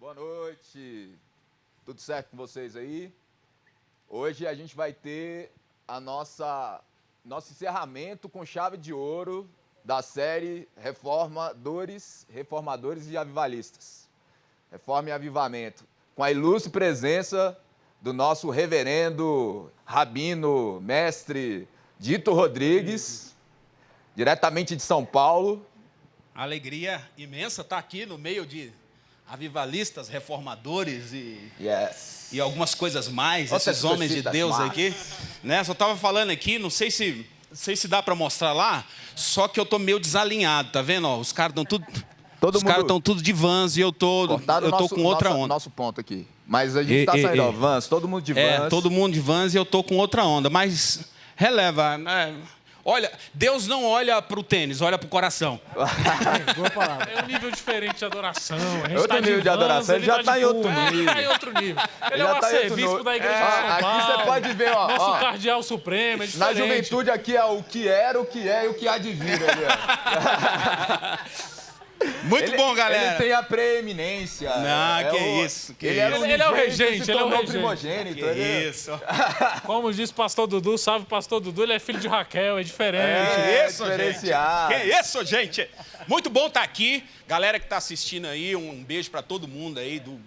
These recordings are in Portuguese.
Boa noite. Tudo certo com vocês aí? Hoje a gente vai ter a nosso encerramento com chave de ouro da série Reformadores e Avivalistas. Reforma e Avivamento. Com a ilustre presença do nosso reverendo, rabino, mestre Dito Rodrigues, diretamente de São Paulo. Alegria imensa estar aqui no meio de avivalistas, reformadores e algumas coisas mais, esses homens de Deus aqui. Né? Só estava falando aqui, não sei se dá para mostrar lá, só que eu tô meio desalinhado, tá vendo? Ó, os caras estão tudo de Vans e eu tô com outra onda. Nosso ponto aqui. Mas a gente tá saindo, ó, Vans, todo mundo de Vans. Todo mundo de Vans e eu tô com outra onda, mas releva, né? Olha, Deus não olha para o tênis, olha para o coração. Boa palavra. É um nível diferente de adoração. Outro nível de adoração, ele já está em outro nível. Está em outro nível. Ele é o arcebispo da igreja de São Paulo. Aqui você pode ver, ó. Nosso cardeal supremo, é diferente. Na juventude aqui é o que era, o que é e o que há de vir. Muito bom, galera. Ele tem a preeminência. Não, isso. Ele é o regente, ele é o primogênito. Que isso. Como diz pastor Dudu, salve pastor Dudu, ele é filho de Raquel, é diferente. É diferenciado. Que isso, gente. Muito bom estar aqui. Galera que está assistindo aí, um beijo para todo mundo aí, do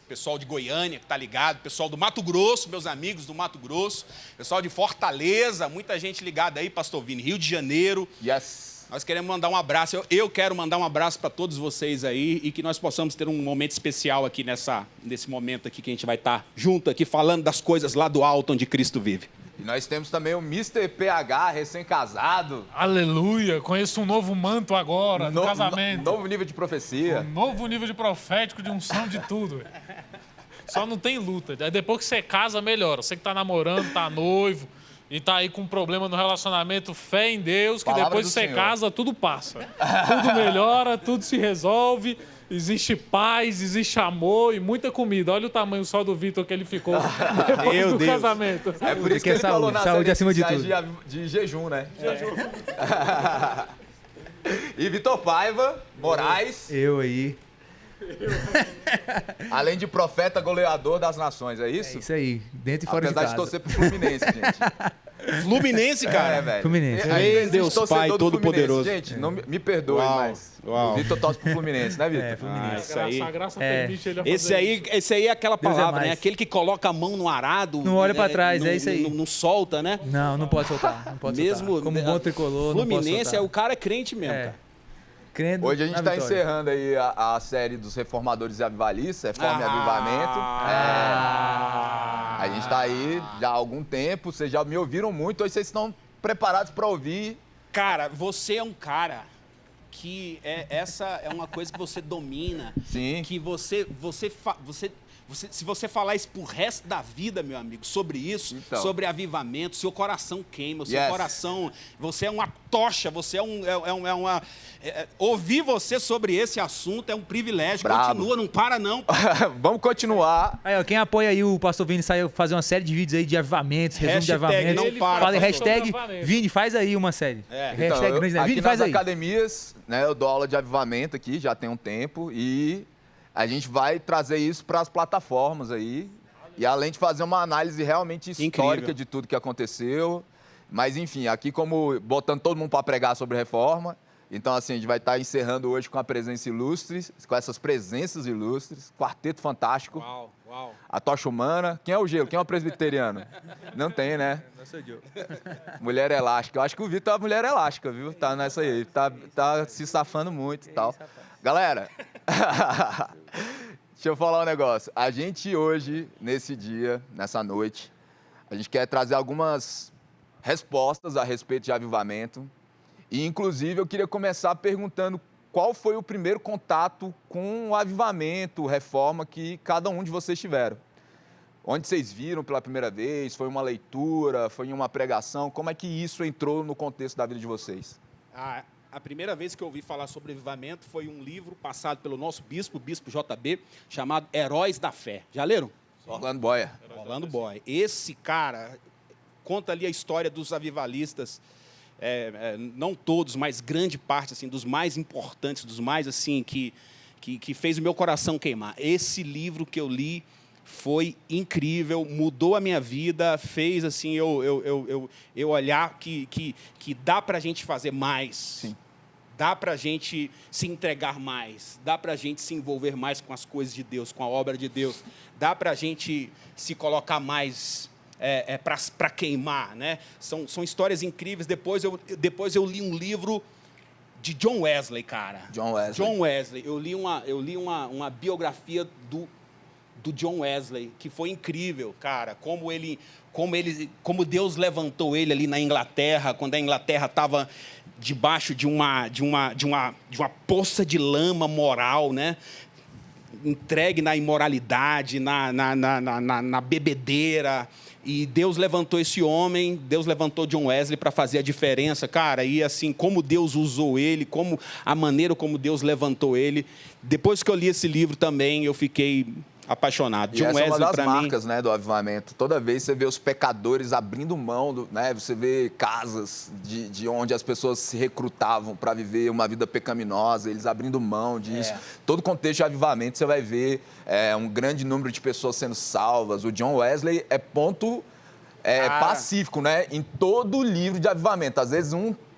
pessoal de Goiânia que está ligado, pessoal do Mato Grosso, meus amigos do Mato Grosso, pessoal de Fortaleza, muita gente ligada aí, pastor Vini, Rio de Janeiro. Yes. Nós queremos mandar um abraço, eu quero mandar um abraço para todos vocês aí e que nós possamos ter um momento especial aqui nesse momento aqui que a gente vai estar junto aqui falando das coisas lá do alto onde Cristo vive. E nós temos também o Mr. PH, recém-casado. Aleluia, conheço um novo manto agora, do casamento. Novo nível de profecia. Um novo nível de profético, de unção, de tudo. Só não tem luta, aí depois que você casa, melhora. Você que tá namorando, tá noivo e tá aí com um problema no relacionamento, fé em Deus, que Palavra depois que você Senhor. casa, tudo passa. Tudo melhora, tudo se resolve, existe paz, existe amor e muita comida. Olha o tamanho só do Vitor que ele ficou depois do casamento. É por isso que ele falou na saúde acima de tudo. De jejum, né? Jejum. E Vitor Paiva, Moraes. Eu aí. Além de profeta goleador das nações, é isso? É isso aí, dentro e fora Apesar de casa. de torcer pro Fluminense, gente. Fluminense, cara. Velho. Fluminense. Existe Deus torcedor Pai do Todo-Poderoso. Fluminense. Gente, não me perdoe, mas Uau. o Vitor torce pro Fluminense, né, Vitor? É, Fluminense. isso aí. A graça permite ele a fazer Esse aí é aquela Deus é palavra, né? mais. Aquele que coloca a mão no arado. Não olha pra trás, é isso aí. Não solta, né? Não pode soltar. Não pode Mesmo soltar. Como bom tricolor, não pode Fluminense soltar. O cara é crente mesmo, É. cara. Crendo Hoje a gente na está vitória. encerrando aí a série dos Reformadores e Avivalistas, Reforma e Avivamento. A gente está aí já há algum tempo, vocês já me ouviram muito, hoje vocês estão preparados para ouvir. Cara, você é um cara que essa é uma coisa que você domina. Sim. Que se você falar isso pro resto da vida, meu amigo, sobre isso, Então. sobre avivamento, seu coração queima, seu Yes. coração, você é uma tocha, você ouvir você sobre esse assunto é um privilégio. Brabo. Continua, não para não. Vamos continuar. Aí, ó, quem apoia aí o Pastor Vini saiu fazer uma série de vídeos aí de avivamentos, resumo de Hashtag avivamentos. não para, Fala aí, pastor. hashtag Avivamento. Vini, faz aí uma série. Então, Hashtag grande, né? aqui Vini, nas faz aí. academias, né, eu dou aula de avivamento aqui, já tem um tempo, e a gente vai trazer isso para as plataformas aí, e além de fazer uma análise realmente histórica Incrível. de tudo que aconteceu, mas enfim, aqui como botando todo mundo para pregar sobre reforma, então assim, a gente vai estar encerrando hoje com a presença ilustre, com essas presenças ilustres, quarteto fantástico, Uau. a tocha humana, quem é o gelo, quem é o presbiteriano? Não tem, né? Não sou eu. Mulher elástica. Eu acho que o Vitor é a mulher elástica, viu? Tá nessa aí. Tá se safando muito e tal. Galera, deixa eu falar um negócio. A gente hoje, nesse dia, nessa noite, a gente quer trazer algumas respostas a respeito de avivamento. E, inclusive, eu queria começar perguntando qual foi o primeiro contato com o avivamento, reforma que cada um de vocês tiveram. Onde vocês viram pela primeira vez? Foi uma leitura? Foi em uma pregação? Como é que isso entrou no contexto da vida de vocês? A primeira vez que eu ouvi falar sobre avivamento foi um livro passado pelo nosso bispo, o bispo JB, chamado Heróis da Fé. Já leram? Orlando Boyer. Orlando Boy. Esse cara conta ali a história dos avivalistas, não todos, mas grande parte assim, dos mais importantes, dos mais assim que que fez o meu coração queimar. Esse livro que eu li foi incrível, mudou a minha vida, fez assim eu olhar que dá para a gente fazer mais. Sim. Dá para a gente se entregar mais, dá para a gente se envolver mais com as coisas de Deus, com a obra de Deus, dá para a gente se colocar mais para queimar, né? São histórias incríveis. Depois eu li um livro de John Wesley, cara. John Wesley. Eu li uma biografia do John Wesley, que foi incrível, cara. Como Deus levantou ele ali na Inglaterra, quando a Inglaterra estava debaixo de uma poça de lama moral, né? Entregue na imoralidade, na bebedeira. E Deus levantou esse homem, Deus levantou John Wesley para fazer a diferença, cara. E assim, como Deus usou ele, como a maneira como Deus levantou ele. Depois que eu li esse livro também, eu fiquei apaixonado. E essa é uma das marcas, né, do avivamento. Toda vez você vê os pecadores abrindo mão, né, você vê casas de onde as pessoas se recrutavam para viver uma vida pecaminosa, eles abrindo mão disso. Todo contexto de avivamento você vai ver um grande número de pessoas sendo salvas. O John Wesley é ponto pacífico, né, em todo livro de avivamento. Às vezes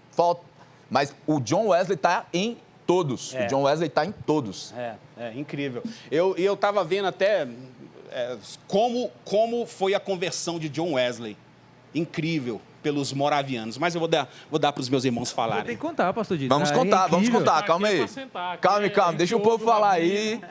falta, mas o John Wesley está em todos. O John Wesley está em todos. Incrível. Eu estava vendo até como foi a conversão de John Wesley. Incrível, pelos moravianos. Mas eu vou dar para os meus irmãos falarem. Tem que contar, pastor Dito. Vamos contar. Calma aí. Calma. Deixa o povo falar aí.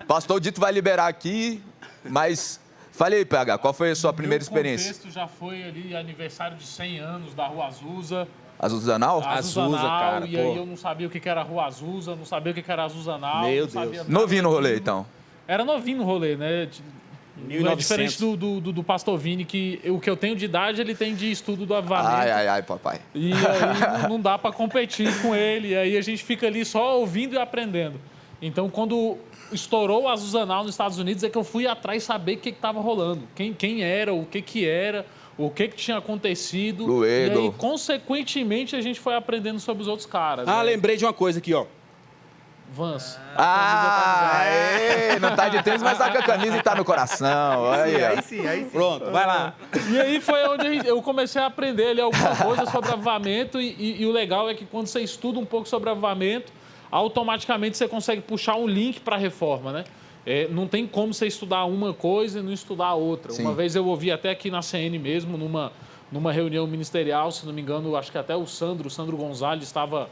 Pastor Dito vai liberar aqui, mas... Fale aí, PH, qual foi a sua primeira experiência? O contexto já foi ali aniversário de 100 anos da Rua Azusa. Azuzanal? Azusa, cara. E aí eu não sabia o que era Rua Azusa, não sabia o que era Azuzanal. Meu Deus. Novinho no rolê, então. Era novinho no rolê, né? 1900. É diferente do Pastor Vini, que o que eu tenho de idade, ele tem de estudo do avivamento. Ai, papai. E aí não dá para competir com ele. E aí a gente fica ali só ouvindo e aprendendo. Então, quando estourou o Azuzanal nos Estados Unidos, é que eu fui atrás saber o que estava rolando. Quem era, o que era... O que tinha acontecido. Luedo. E aí, consequentemente, a gente foi aprendendo sobre os outros caras. Ah, né? Lembrei de uma coisa aqui, ó. Vans. Não tá de tênis, mas tá com a camisa e tá no coração. Aí sim. Pronto, vai lá. E aí foi onde eu comecei a aprender ali alguma coisa sobre avivamento. E o legal é que quando você estuda um pouco sobre avivamento, automaticamente você consegue puxar um link para a reforma, né? Não tem como você estudar uma coisa e não estudar a outra. Sim. Uma vez eu ouvi até aqui na CN mesmo, numa reunião ministerial, se não me engano, acho que até o Sandro Gonzalez estava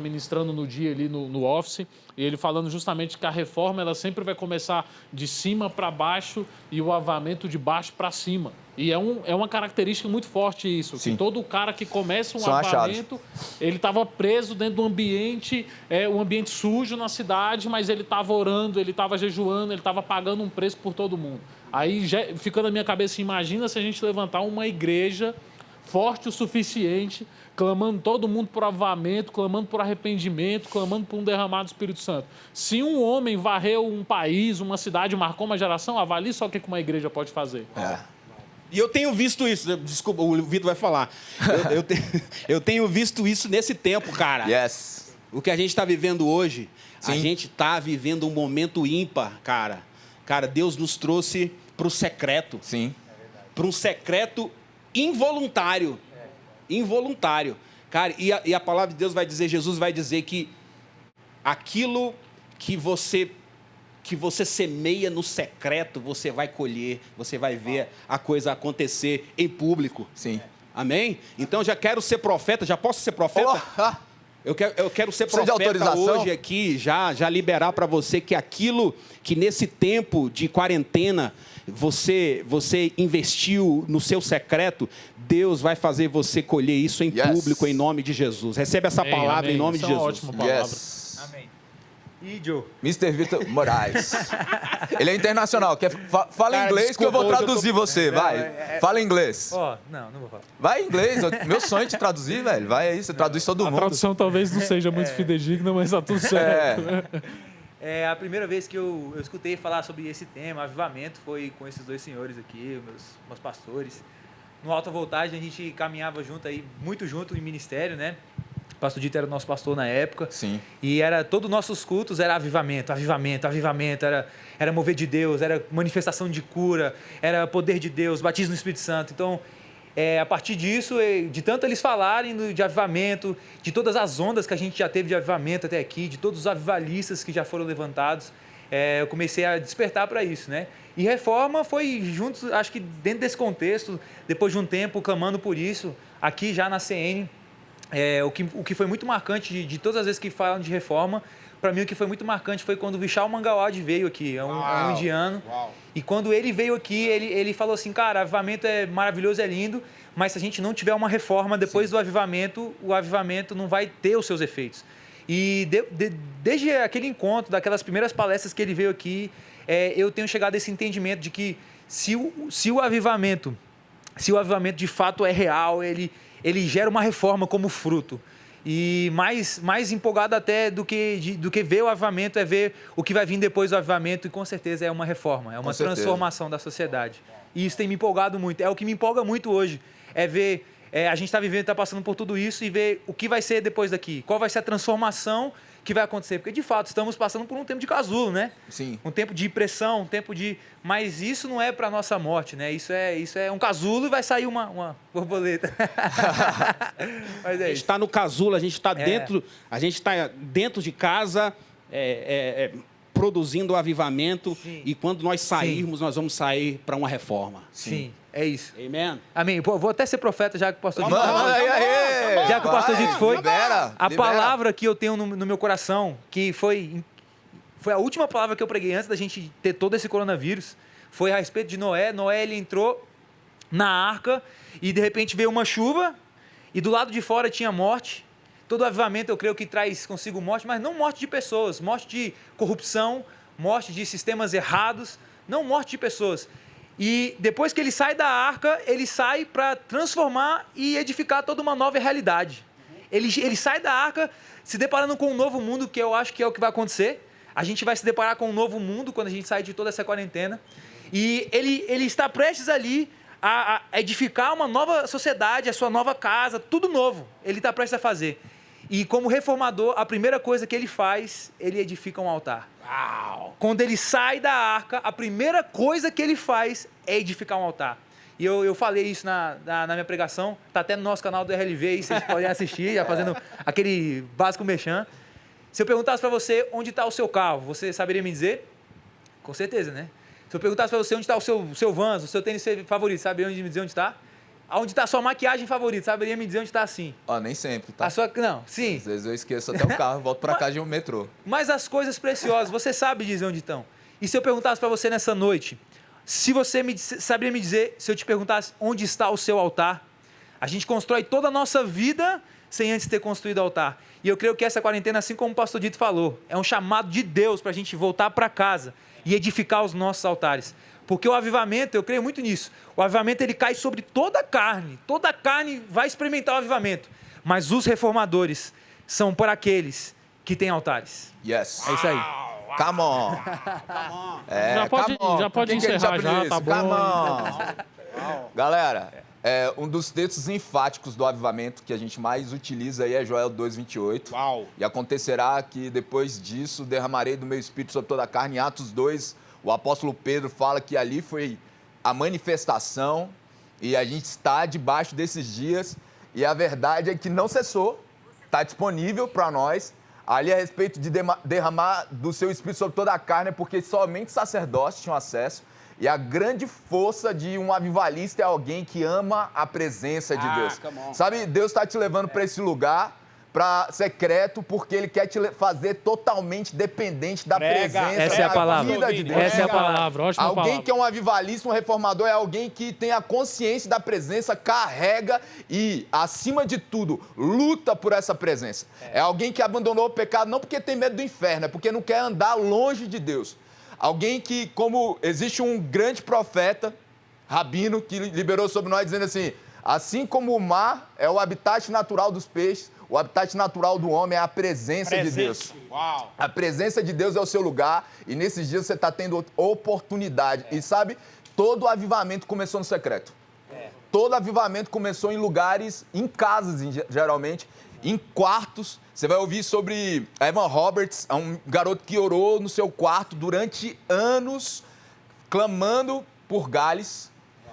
ministrando no dia ali no office, e ele falando justamente que a reforma ela sempre vai começar de cima para baixo e o avivamento de baixo para cima. E é uma característica muito forte isso, Sim. que todo cara que começa um São avivamento, ele estava preso dentro do ambiente, um ambiente sujo na cidade, mas ele estava orando, ele estava jejuando, ele estava pagando um preço por todo mundo. Aí fica na minha cabeça, imagina se a gente levantar uma igreja forte o suficiente, clamando todo mundo por avivamento, clamando por arrependimento, clamando por um derramado do Espírito Santo. Se um homem varreu um país, uma cidade, marcou uma geração, avalie só o que uma igreja pode fazer. E eu tenho visto isso, desculpa, o Vitor vai falar. Eu tenho visto isso nesse tempo, cara. Yes. O que a gente está vivendo hoje, Sim. A gente está vivendo um momento ímpar, cara. Cara, Deus nos trouxe para o secreto. Sim. Para um secreto involuntário. Involuntário. Cara, e a palavra de Deus vai dizer, Jesus vai dizer que aquilo que você semeia no secreto, você vai colher, você vai ver a coisa acontecer em público. Sim. Amém? Então, já quero ser profeta, já posso ser profeta? Eu quero ser Precisa de profeta autorização? hoje aqui, já liberar para você que aquilo que nesse tempo de quarentena você investiu no seu secreto, Deus vai fazer você colher isso em público, em nome de Jesus. Recebe essa palavra em nome de Jesus. É uma ótima palavra. Yes. Amém. E Joe? Mr. Vitor Moraes. Ele é internacional. Fala Cara, inglês desculpa, que eu vou hoje eu traduzir você, vai. Fala inglês. Não vou falar. Vai em inglês. Meu sonho é te traduzir, velho. Vai aí, você traduz todo A mundo. tradução talvez não seja muito fidedigna, mas tá tudo certo. É a primeira vez que eu escutei falar sobre esse tema, avivamento, foi com esses dois senhores aqui, meus pastores. No Alta Voltagem a gente caminhava junto aí, muito junto em ministério, né? O pastor Dito era o nosso pastor na época. Sim. E todos os nossos cultos era avivamento, avivamento, avivamento. Era mover de Deus, era manifestação de cura, era poder de Deus, batismo no Espírito Santo. Então, a partir disso, de tanto eles falarem de avivamento, de todas as ondas que a gente já teve de avivamento até aqui, de todos os avivalistas que já foram levantados, eu comecei a despertar para isso, né? E Reforma foi junto, acho que dentro desse contexto, depois de um tempo clamando por isso, aqui já na CN, o que foi muito marcante de todas as vezes que falam de Reforma, para mim o que foi muito marcante foi quando o Vishal Mangawad veio aqui, é um indiano. Uau. E quando ele veio aqui, ele falou assim, cara, avivamento é maravilhoso, é lindo, mas se a gente não tiver uma reforma depois do avivamento, o avivamento não vai ter os seus efeitos. E desde aquele encontro, daquelas primeiras palestras que ele veio aqui, eu tenho chegado a esse entendimento de que se o avivamento de fato é real, ele gera uma reforma como fruto. E mais empolgado até do que ver o avivamento é ver o que vai vir depois do avivamento, e com certeza é uma reforma, é uma transformação da sociedade. E isso tem me empolgado muito, é o que me empolga muito hoje, é ver, a gente está passando por tudo isso e ver o que vai ser depois daqui, qual vai ser a transformação que vai acontecer, porque de fato estamos passando por um tempo de casulo, né? Sim. Um tempo de pressão, um tempo de... Mas isso não é para nossa morte, né? Isso é um casulo e vai sair uma borboleta. Mas a gente está no casulo, a gente está dentro de casa, produzindo o avivamento. Sim. E quando nós sairmos, nós vamos sair para uma reforma. Sim. É isso. Amém? Amém. Pô, vou até ser profeta, já que o pastor Dito já que o pastor Dito foi. A palavra que eu tenho no meu coração, que foi a última palavra que eu preguei antes da gente ter todo esse coronavírus, foi a respeito de Noé. Noé, ele entrou na arca e de repente veio uma chuva e do lado de fora tinha morte. Todo avivamento eu creio que traz consigo morte, mas não morte de pessoas, morte de corrupção, morte de sistemas errados, não morte de pessoas. E depois que ele sai da arca, ele sai para transformar e edificar toda uma nova realidade. Ele sai da arca se deparando com um novo mundo, que eu acho que é o que vai acontecer. A gente vai se deparar com um novo mundo quando a gente sair de toda essa quarentena. E ele está prestes ali a edificar uma nova sociedade, a sua nova casa, tudo novo. Ele está prestes a fazer. E como reformador, a primeira coisa que ele faz, ele edifica um altar. Uau. Quando ele sai da arca, a primeira coisa que ele faz é edificar um altar. E eu falei isso na minha pregação, está até no nosso canal do RLV, aí vocês podem assistir, já fazendo aquele básico merchan. Se eu perguntasse para você onde está o seu carro, você saberia me dizer? Com certeza, né? Se eu perguntasse para você onde está o seu Vans, o seu tênis favorito, saberia me dizer onde está? Onde está a sua maquiagem favorita? Saberia me dizer onde está assim? Nem sempre, tá? Não, sim. Às vezes eu esqueço até o carro, volto para casa de um metrô. Mas as coisas preciosas, você sabe dizer onde estão. E se eu perguntasse para você nessa noite, se você saberia me dizer, se eu te perguntasse onde está o seu altar? A gente constrói toda a nossa vida sem antes ter construído altar. E eu creio que essa quarentena, assim como o pastor Dito falou, é um chamado de Deus para a gente voltar para casa e edificar os nossos altares. Porque o avivamento, eu creio muito nisso, o avivamento ele cai sobre toda a carne vai experimentar o avivamento, mas os reformadores são por aqueles que têm altares. Yes. É isso aí. Come on. Já pode encerrar já, tá bom. Galera, um dos textos enfáticos do avivamento que a gente mais utiliza aí é Joel 2:28. Uau. E acontecerá que depois disso derramarei do meu espírito sobre toda a carne. Em Atos 2, o apóstolo Pedro fala que ali foi a manifestação e a gente está debaixo desses dias e a verdade é que não cessou, está disponível para nós. Ali a respeito de derramar do seu espírito sobre toda a carne, porque somente sacerdotes tinham acesso. E a grande força de um avivalista é alguém que ama a presença de Deus. Sabe, Deus está te levando para esse lugar secreto, porque Ele quer te fazer totalmente dependente da presença essa é a palavra. Vida de Deus. Essa é a palavra, ótima Alguém palavra. que é um avivalista, um reformador, é alguém que tem a consciência da presença, carrega e, acima de tudo, luta por essa presença. É alguém que abandonou o pecado não porque tem medo do inferno, é porque não quer andar longe de Deus. Alguém que, como existe um grande profeta, rabino, que liberou sobre nós dizendo assim como o mar é o habitat natural dos peixes, o habitat natural do homem é a presença de Deus. Uau. A presença de Deus é o seu lugar e nesses dias você está tendo oportunidade. E sabe, todo avivamento começou no secreto. Todo avivamento começou em lugares, em casas geralmente. em quartos. Você vai ouvir sobre Evan Roberts, um garoto que orou no seu quarto durante anos, clamando por Gales.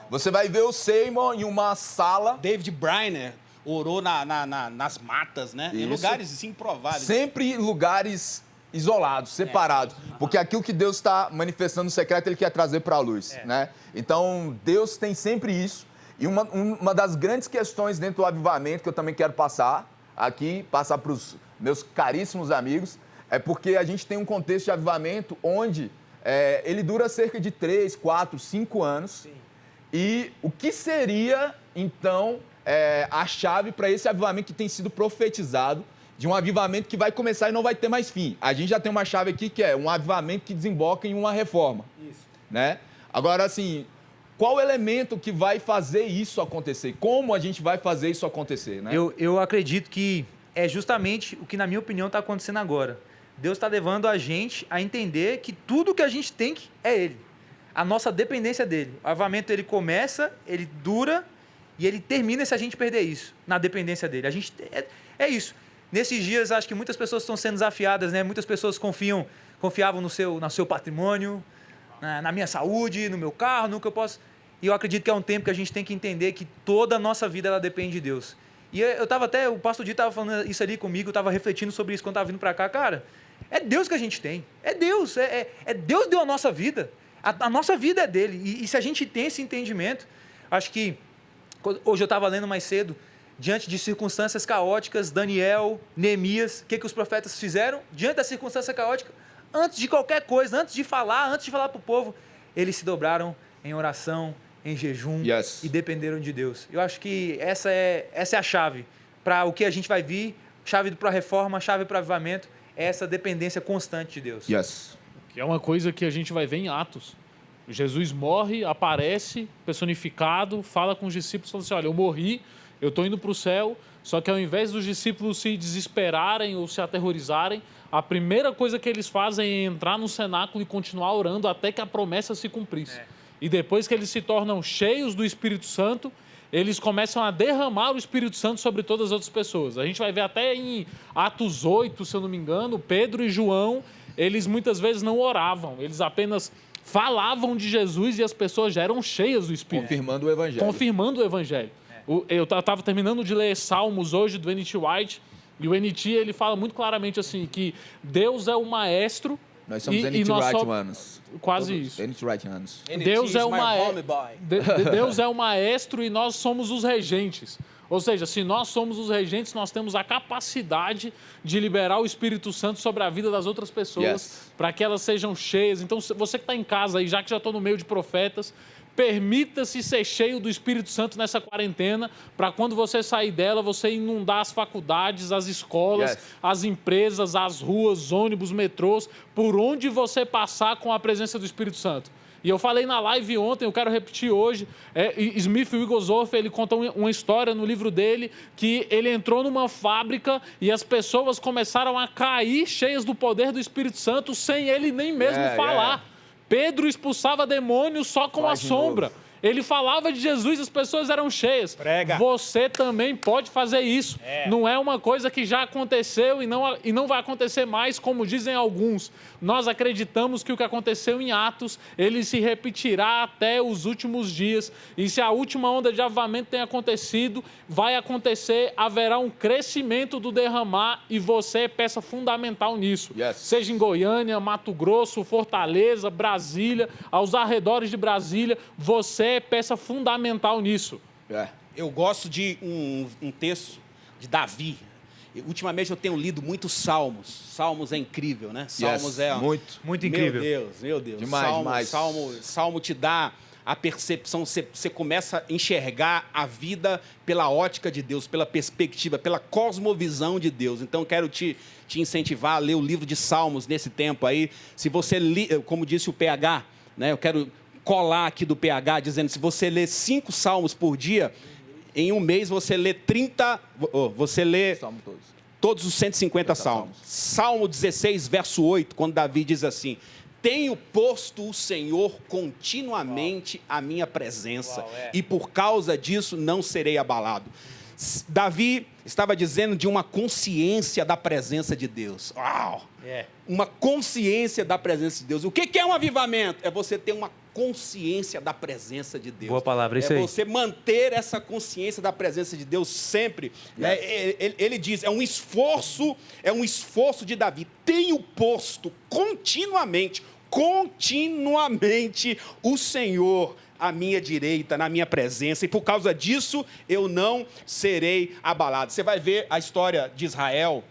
Você vai ver o Seymour em uma sala. David Briner orou nas matas, né? Isso. Em lugares improváveis. Sempre em lugares isolados, separados. Porque aquilo que Deus está manifestando no secreto, Ele quer trazer para a luz, né? Então, Deus tem sempre isso. E uma das grandes questões dentro do avivamento, que eu também quero passar para os meus caríssimos amigos, é porque a gente tem um contexto de avivamento onde ele dura cerca de 3, 4, 5 anos. Sim. E o que seria, então, a chave para esse avivamento que tem sido profetizado, de um avivamento que vai começar e não vai ter mais fim? A gente já tem uma chave aqui que é um avivamento que desemboca em uma reforma. Isso. Né? Agora, assim, qual o elemento que vai fazer isso acontecer? Como a gente vai fazer isso acontecer? Né? Eu acredito que é justamente o que, na minha opinião, está acontecendo agora. Deus está levando a gente a entender que tudo que a gente tem é Ele. A nossa dependência dele. O avivamento, ele começa, ele dura e ele termina se a gente perder isso, na dependência dele. A gente é isso. Nesses dias, acho que muitas pessoas estão sendo desafiadas, né? Muitas pessoas confiavam no seu patrimônio, na minha saúde, no meu carro, no que eu posso. E eu acredito que é um tempo que a gente tem que entender que toda a nossa vida ela depende de Deus. E eu estava o pastor Di estava falando isso ali comigo, eu estava refletindo sobre isso quando estava vindo para cá. Cara, é Deus que a gente tem. É Deus. Deus deu a nossa vida. A nossa vida é dele. E se a gente tem esse entendimento, acho que hoje eu estava lendo mais cedo, diante de circunstâncias caóticas, Daniel, Neemias, o que os profetas fizeram? Diante da circunstância caótica, antes de qualquer coisa, antes de falar para o povo, eles se dobraram em oração, em jejum e dependeram de Deus. Eu acho que essa é a chave para o que a gente vai vir, chave para a reforma, chave para o avivamento, é essa dependência constante de Deus. Que é uma coisa que a gente vai ver em Atos. Jesus morre, aparece, personificado, fala com os discípulos, falando assim, olha, eu morri, eu estou indo para o céu, só que ao invés dos discípulos se desesperarem ou se aterrorizarem, a primeira coisa que eles fazem é entrar no cenáculo e continuar orando até que a promessa se cumprisse. E depois que eles se tornam cheios do Espírito Santo, eles começam a derramar o Espírito Santo sobre todas as outras pessoas. A gente vai ver até em Atos 8, se eu não me engano, Pedro e João, eles muitas vezes não oravam, eles apenas falavam de Jesus e as pessoas já eram cheias do Espírito. Confirmando o Evangelho. Eu estava terminando de ler Salmos hoje, do N.T. White, e o N.T. ele fala muito claramente assim, que Deus é o maestro. Nós somos N.T. Wright manos. Quase isso. N.T. Wright manos. Deus é o maestro e nós somos os regentes. Ou seja, se nós somos os regentes, nós temos a capacidade de liberar o Espírito Santo sobre a vida das outras pessoas, para que elas sejam cheias. Então, você que está em casa aí, já que já estou no meio de profetas, permita-se ser cheio do Espírito Santo nessa quarentena, para quando você sair dela, você inundar as faculdades, as escolas, as empresas, as ruas, ônibus, metrôs, por onde você passar com a presença do Espírito Santo. E eu falei na live ontem, eu quero repetir hoje, Smith Wigglesworth, ele conta uma história no livro dele, que ele entrou numa fábrica e as pessoas começaram a cair cheias do poder do Espírito Santo sem ele nem mesmo falar. Pedro expulsava demônios só com a sombra. Ele falava de Jesus e as pessoas eram cheias. Prega. Você também pode fazer isso. Não é uma coisa que já aconteceu e não vai acontecer mais, como dizem alguns. Nós acreditamos que o que aconteceu em Atos, ele se repetirá até os últimos dias. E se a última onda de avivamento tem acontecido, vai acontecer, haverá um crescimento do derramar e você é peça fundamental nisso. Seja em Goiânia, Mato Grosso, Fortaleza, Brasília, aos arredores de Brasília, você é peça fundamental nisso. Eu gosto de um texto de Davi. Ultimamente eu tenho lido muito Salmos. Salmos é incrível, né? Salmos muito incrível. Meu Deus. Demais. Salmo te dá a percepção, você começa a enxergar a vida pela ótica de Deus, pela perspectiva, pela cosmovisão de Deus. Então, quero te incentivar a ler o livro de Salmos nesse tempo aí. Se você, como disse o PH, né? Eu quero colar aqui do PH, dizendo que se você ler 5 salmos por dia, em um mês você lê todos os 150 salmos. Salmo 16, verso 8, quando Davi diz assim: tenho posto o Senhor continuamente à minha presença, e por causa disso não serei abalado. Davi estava dizendo de uma consciência da presença de Deus. Uau! Uma consciência da presença de Deus. O que é um avivamento? É você ter uma consciência da presença de Deus. Boa palavra, isso aí. É você manter essa consciência da presença de Deus sempre. Ele diz, é um esforço de Davi. Tenho posto continuamente o Senhor à minha direita, na minha presença, e por causa disso eu não serei abalado. Você vai ver a história de Israel,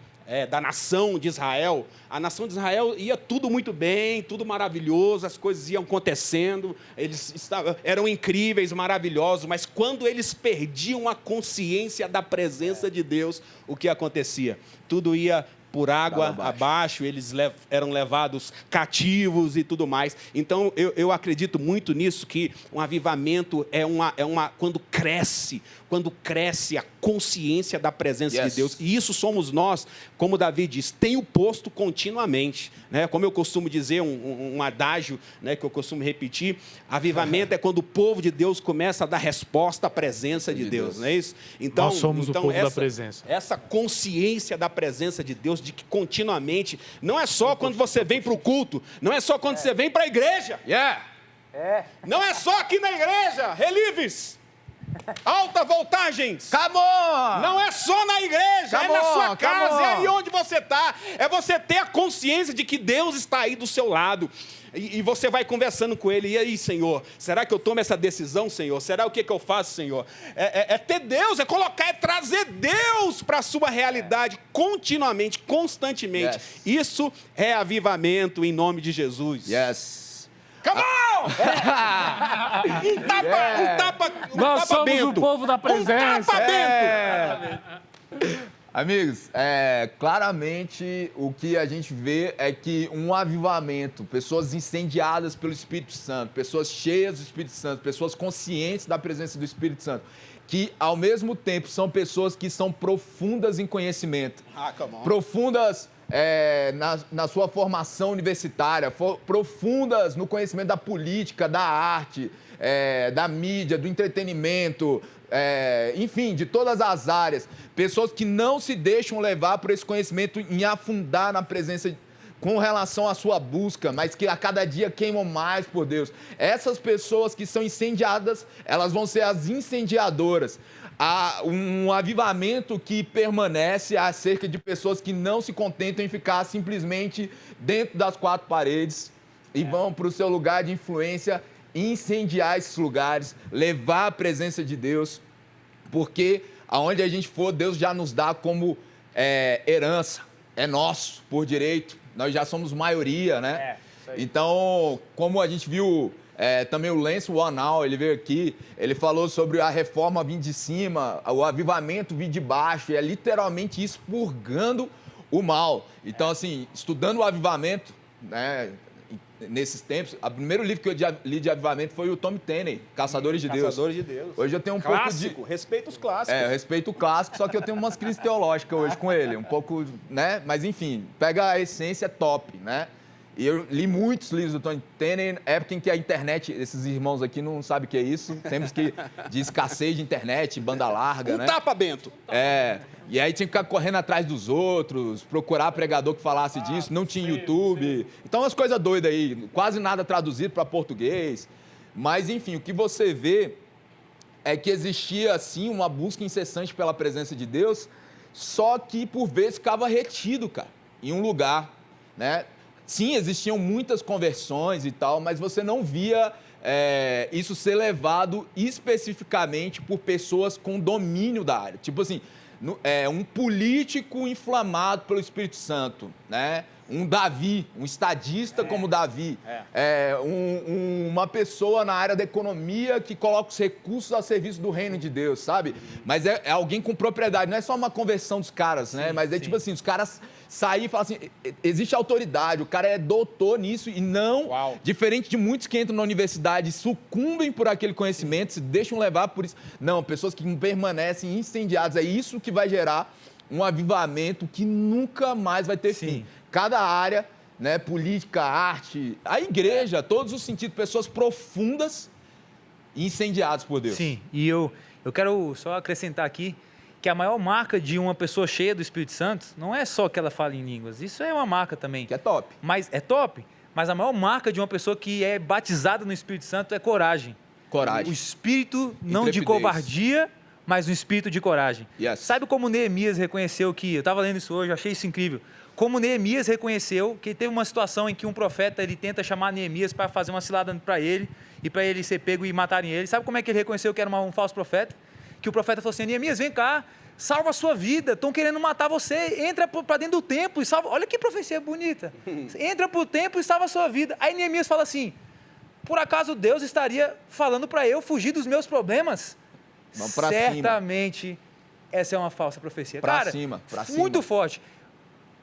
da nação de Israel. A nação de Israel ia tudo muito bem, tudo maravilhoso, as coisas iam acontecendo, eles eram incríveis, maravilhosos, mas quando eles perdiam a consciência da presença de Deus, o que acontecia? Tudo ia por água abaixo, eles eram levados cativos e tudo mais. Então, eu acredito muito nisso, que um avivamento quando cresce a consciência da presença de Deus. E isso somos nós, como Davi diz, tenho posto continuamente. Né? Como eu costumo dizer, um adágio, né, que eu costumo repetir, avivamento é quando o povo de Deus começa a dar resposta à presença de Deus. Não é isso? Então, nós somos o povo da presença. Essa consciência da presença de Deus, de que continuamente, não é só quando você vem para o culto, não é só quando você vem para a igreja. Não é só aqui na igreja, Relives, alta voltagens. Come on! Não é só na igreja, é na sua casa, é aí onde você está. É você ter a consciência de que Deus está aí do seu lado. E você vai conversando com ele, e aí, Senhor, será que eu tomo essa decisão, Senhor? Será o que eu faço, Senhor? É ter Deus, é trazer Deus para a sua realidade continuamente, constantemente. Isso é avivamento em nome de Jesus. Come on! Um tapa Nós somos Bento. o povo da presença. Um tapa Bento. Amigos, claramente o que a gente vê é que um avivamento, pessoas incendiadas pelo Espírito Santo, pessoas cheias do Espírito Santo, pessoas conscientes da presença do Espírito Santo, que ao mesmo tempo são pessoas que são profundas em conhecimento, profundas na sua formação universitária, profundas no conhecimento da política, da arte, da mídia, do entretenimento, enfim, de todas as áreas. Pessoas que não se deixam levar por esse conhecimento em afundar na presença com relação à sua busca, mas que a cada dia queimam mais por Deus. Essas pessoas que são incendiadas, elas vão ser as incendiadoras. Há um avivamento que permanece acerca de pessoas que não se contentam em ficar simplesmente dentro das quatro paredes e vão para o seu lugar de influência, incendiar esses lugares, levar a presença de Deus, porque aonde a gente for, Deus já nos dá como herança, é nosso por direito, nós já somos maioria, né? Então, como a gente viu também o Lance Whannell, ele veio aqui, ele falou sobre a reforma vindo de cima, o avivamento vindo de baixo, e é literalmente isso, purgando o mal. Então, assim, estudando o avivamento, né, nesses tempos, o primeiro livro que eu li de avivamento foi o Tom Tenney, Caçadores de Deus. Caçadores de Deus. Hoje eu tenho um clássico, pouco de... respeito os clássicos. Eu respeito o clássico, só que eu tenho umas crises teológicas hoje com ele, um pouco, né? Mas enfim, pega a essência top, né? E eu li muitos livros do Tom Tenney, época em que a internet, esses irmãos aqui não sabem o que é isso, temos que, de escassez de internet, banda larga, né? Tapa, Bento. E aí tinha que ficar correndo atrás dos outros, procurar pregador que falasse disso, não tinha YouTube. Então, umas coisas doidas aí, quase nada traduzido para português. Mas, enfim, o que você vê é que existia, assim, uma busca incessante pela presença de Deus, só que, por vezes, ficava retido, cara, em um lugar, né? Sim, existiam muitas conversões e tal, mas você não via isso ser levado especificamente por pessoas com domínio da área. Tipo assim, um político inflamado pelo Espírito Santo, né? Um Davi, um estadista como Davi, uma pessoa na área da economia que coloca os recursos a serviço do reino de Deus, sabe? Mas é alguém com propriedade, não é só uma conversão dos caras, né? Mas tipo assim, os caras sair e falar assim, existe autoridade, o cara é doutor nisso e não, diferente de muitos que entram na universidade e sucumbem por aquele conhecimento, se deixam levar por isso. Não, pessoas que permanecem incendiadas, é isso que vai gerar um avivamento que nunca mais vai ter fim. Cada área, né, política, arte, a igreja, todos os sentidos, pessoas profundas e incendiadas por Deus. Sim, e eu quero só acrescentar aqui que a maior marca de uma pessoa cheia do Espírito Santo não é só que ela fala em línguas. Isso é uma marca também. Que é top. Mas é top. Mas a maior marca de uma pessoa que é batizada no Espírito Santo é coragem. Coragem. O espírito não de covardia, mas o espírito de coragem. Yes. Sabe como Neemias reconheceu que... Eu estava lendo isso hoje, eu achei isso incrível. Como Neemias reconheceu que teve uma situação em que um profeta ele tenta chamar Neemias para fazer uma cilada para ele e para ele ser pego e matarem ele. Sabe como é que ele reconheceu que era um falso profeta? Que o profeta falou assim, Neemias, vem cá, salva a sua vida, estão querendo matar você, entra para dentro do templo e salva... Olha que profecia bonita. Entra para o templo e salva a sua vida. Aí Neemias fala assim, por acaso Deus estaria falando para eu fugir dos meus problemas? Vamos pra certamente cima. Essa é uma falsa profecia. Pra Cara, cima, muito forte.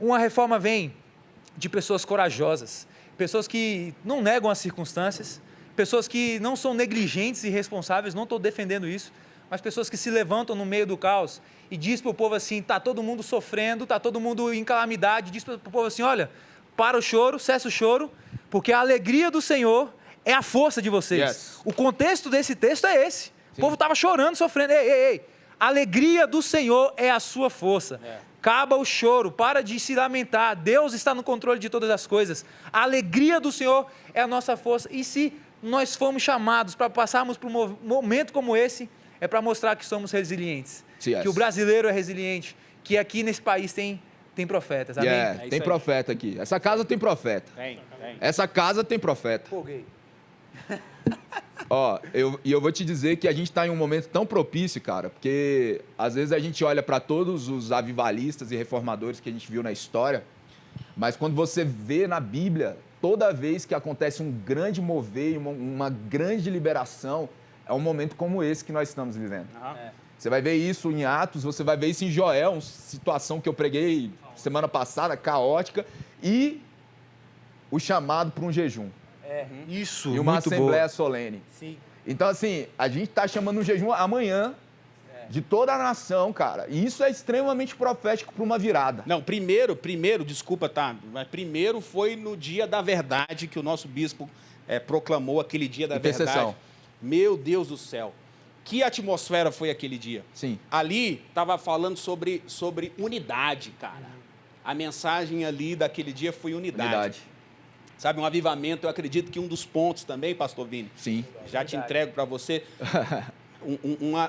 Uma reforma vem de pessoas corajosas, pessoas que não negam as circunstâncias, pessoas que não são negligentes e irresponsáveis, não estou defendendo isso, mas pessoas que se levantam no meio do caos e diz para o povo assim, está todo mundo sofrendo, está todo mundo em calamidade, diz para o povo assim, olha, para o choro, cessa o choro, porque a alegria do Senhor é a força de vocês. Yes. O contexto desse texto é esse. Sim. O povo estava chorando, sofrendo. Ei. A alegria do Senhor é a sua força. Acaba o choro, para de se lamentar. Deus está no controle de todas as coisas. A alegria do Senhor é a nossa força. E se nós fomos chamados para passarmos por um momento como esse, é para mostrar que somos resilientes. Yes. Que o brasileiro é resiliente. Que aqui nesse país tem profetas. Amém? Tem profeta aqui. Essa casa tem profeta. Tem. Essa casa tem profeta. Foguei. Ó, eu vou te dizer que a gente está em um momento tão propício, cara, porque às vezes a gente olha para todos os avivalistas e reformadores que a gente viu na história, mas quando você vê na Bíblia, toda vez que acontece um grande mover, uma grande liberação, é um momento como esse que nós estamos vivendo. Você vai ver isso em Atos, você vai ver isso em Joel, uma situação que eu preguei semana passada, caótica, e o chamado para um jejum. Isso, e uma muito assembleia boa. solene. Sim. Então, assim, a gente está chamando um jejum amanhã de toda a nação, cara. E isso é extremamente profético para uma virada. Não, primeiro, desculpa, tá? Mas primeiro foi no dia da verdade que o nosso bispo proclamou aquele dia da verdade. Meu Deus do céu. Que atmosfera foi aquele dia? Sim. Ali estava falando sobre unidade, cara. A mensagem ali daquele dia foi unidade. Sabe, um avivamento, eu acredito que um dos pontos também, pastor Vini, sim, já te entrego para você,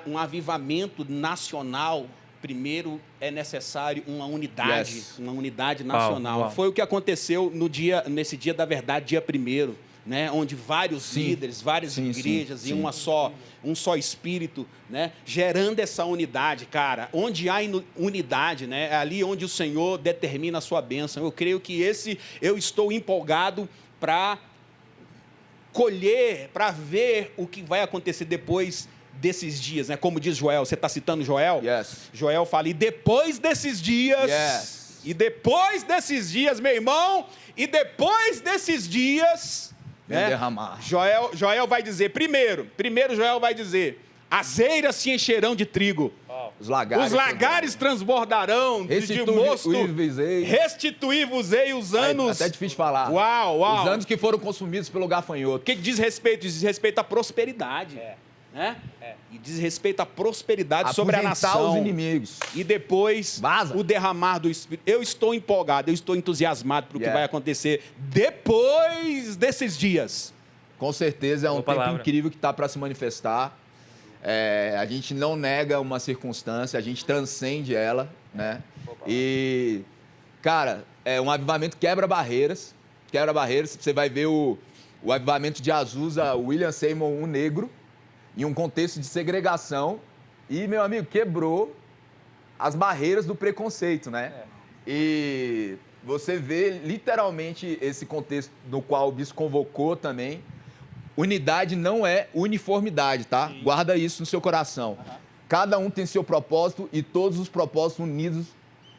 um avivamento nacional, primeiro é necessário uma unidade nacional. Uau. Foi o que aconteceu nesse dia da verdade, dia 1º, né, onde vários líderes, várias igrejas e um só espírito, né, gerando essa unidade, cara. Onde há unidade, né, é ali onde o Senhor determina a sua bênção. Eu creio que eu estou empolgado para colher, para ver o que vai acontecer depois desses dias, né? Como diz Joel, você está citando Joel? Yes. Joel fala, e depois desses dias, yes. Meu irmão, e depois desses dias... derramar. Joel vai dizer, primeiro Joel vai dizer, as eiras se encherão de trigo. Os lagares transbordarão de mosto. Restituir-vos-ei os anos... É até difícil falar. Uau. Os anos que foram consumidos pelo gafanhoto. O que diz respeito? Diz respeito à prosperidade. Né? E diz respeito à prosperidade sobre a nação. Os inimigos. E depois, o derramar do Espírito. Eu estou empolgado, eu estou entusiasmado para o que vai acontecer depois desses dias. Com certeza é um tempo incrível que está para se manifestar. A gente não nega uma circunstância, a gente transcende ela, né? E, cara, um avivamento quebra barreiras. Você vai ver o avivamento de Azusa, William Seymour, um negro, em um contexto de segregação, e, meu amigo, quebrou as barreiras do preconceito, né? E você vê literalmente esse contexto no qual o bispo convocou também. Unidade não é uniformidade, tá? Sim. Guarda isso no seu coração. Cada um tem seu propósito e todos os propósitos unidos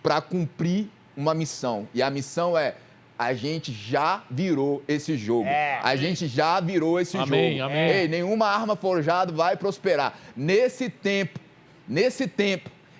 para cumprir uma missão. E a missão é: a gente já virou esse jogo. A gente já virou esse jogo. Amém. Ei, nenhuma arma forjada vai prosperar. Nesse tempo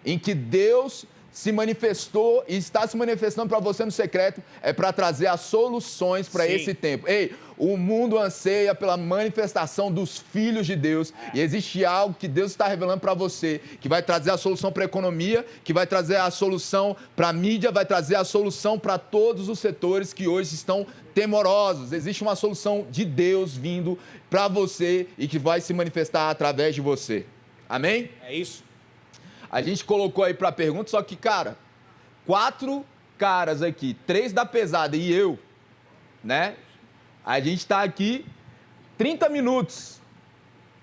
em que Deus se manifestou e está se manifestando para você no secreto é para trazer as soluções para esse tempo. Ei, o mundo anseia pela manifestação dos filhos de Deus e existe algo que Deus está revelando para você, que vai trazer a solução para a economia, que vai trazer a solução para a mídia, vai trazer a solução para todos os setores que hoje estão temorosos. Existe uma solução de Deus vindo para você e que vai se manifestar através de você. Amém? É isso. A gente colocou aí para pergunta, só que, cara, 4 caras aqui, 3 da pesada e eu, né? A gente tá aqui 30 minutos.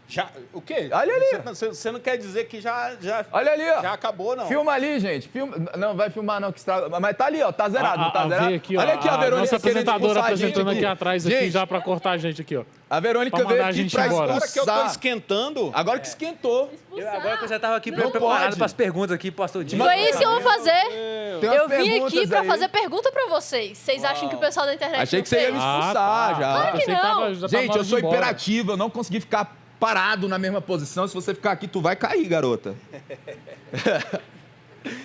Já, o quê? Olha ali. Você não quer dizer que já olha ali, ó. Já acabou, não? Filma ali, gente. Não, vai filmar não, que estraga. Mas tá ali, ó. Tá zerado, não tá zerado? Aqui, olha aqui a Verônica. Nossa apresentadora apresentando aqui atrás, gente, aqui, já pra cortar a gente aqui, ó. A Verônica veio aqui pra embora. Agora que eu tô esquentando. Agora que esquentou. Agora que eu já tava aqui preparado para as perguntas aqui, pastor Dinho. Foi isso que eu vou fazer. Eu vim aqui pra aí. fazer pergunta pra vocês. Vocês acham que o pessoal da internet Achei não que você ia me fez? expulsar já. Claro que não. Gente, eu sou imperativo, eu não consegui ficar parado na mesma posição. Se você ficar aqui, tu vai cair, garota.